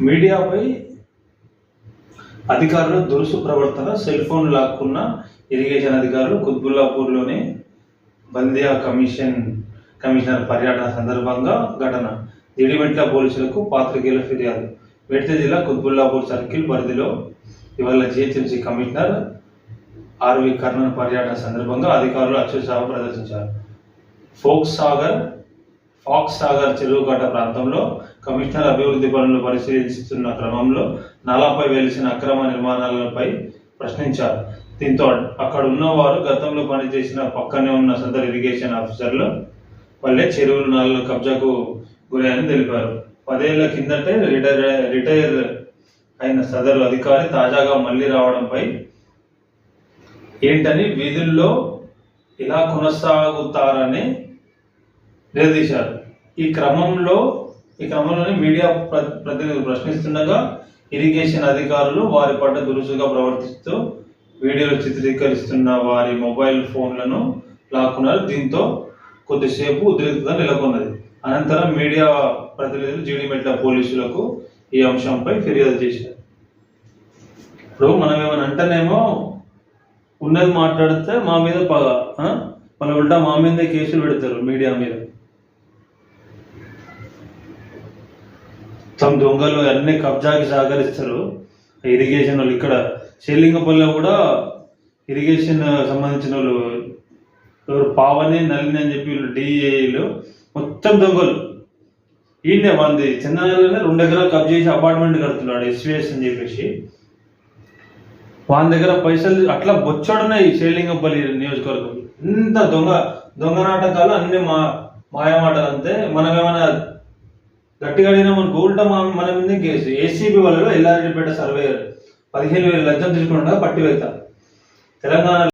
మీడియాపై అధికారుల దురుసు ప్రవర్తన, cell phone లాక్కున్న irrigation అధికారులు. కుత్బుల్లాపూర్లోని బల్దియా కమిషనర్ పర్యటన సందర్భంగా ఘటన. జీడిమెట్ల పోలీసులకు పాత్రికేయుల ఫిర్యాదు. మేడ్చల్ జిల్లా కుత్బుల్లాపూర్ సర్కిల్ పరిధిలో ఇవాళ జిహెచ్ఎంసీ కమిషనర్ ఆర్వి కర్ణన్ పర్యటన సందర్భంగా అధికారులు అత్యుత్సాహం ప్రదర్శించారు. ఫాక్స్ సాగర్ చెరువుకట్ట ప్రాంతంలో కమిషనర్ అభివృద్ధి పనులు పరిశీలిస్తున్న క్రమంలో నాలాపై వెలిసిన అక్రమ నిర్మాణాలపై ప్రశ్నించారు. దీంతో అక్కడ ఉన్నవారు గతంలో పనిచేసిన పక్కనే ఉన్న సదర్ ఇరిగేషన్ ఆఫీసర్లు వల్లే చెరువులు నాలుగు కబ్జాకు గురని తెలిపారు. 10 ఏళ్ల కిందటే రిటైర్ అయిన సదరు అధికారి తాజాగా మళ్లీ రావడంపై ఏంటని వీధుల్లో ఇలా కొనసాగుతారని నిలదీశారు. ఈ క్రమంలోనే మీడియా ప్రతినిధులు ప్రశ్నిస్తుండగా ఇరిగేషన్ అధికారులు వారి పట్ల దురుసుగా ప్రవర్తిస్తూ వీడియోలు చిత్రీకరిస్తున్న వారి మొబైల్ ఫోన్లను లాక్కున్నారు. దీంతో కొద్దిసేపు ఉద్రిక్తత నెలకొన్నది. అనంతరం మీడియా ప్రతినిధులు జీడిమెట్ల పోలీసులకు ఈ అంశంపై ఫిర్యాదు చేశారు. ఇప్పుడు మనం ఏమైనా అంటేనేమో ఉన్నది మాట్లాడితే మా మీద మన ఉల్టా మా మీదే కేసులు పెడతారు. మీడియా మీద తమ దొంగలు అన్ని కబ్జాకి సహకరిస్తారు. ఇరిగేషన్ వాళ్ళు ఇక్కడ శ్రీలింగపల్లిలో కూడా ఇరిగేషన్ సంబంధించిన వాళ్ళు పావని నలిని అని చెప్పి డిఏలు మొత్తం దొంగలు. ఈయనే వాళ్ళది చందనలోనే 2 ఎకరాలు కబ్జా చేసి అపార్ట్మెంట్ కడుతున్నాడు ఎస్విఎస్ అని చెప్పేసి. వాళ్ళ దగ్గర పైసలు అట్లా బొచ్చాడున్నాయి శ్రీలింగపల్లి నియోజకవర్గం. ఇంత దొంగ నాటకాలు అన్ని మాయమాటలు. అంతే మనం ఏమైనా గట్టిగా అడిగినా మన గోల్ట మన మీద కేసు. ఏసీబీ వాళ్ళలో ఎల్లారెడ్డిపేట సర్వేయర్ 15,000 లంచం తీసుకుంటా పట్టి వెళ్తారు. తెలంగాణ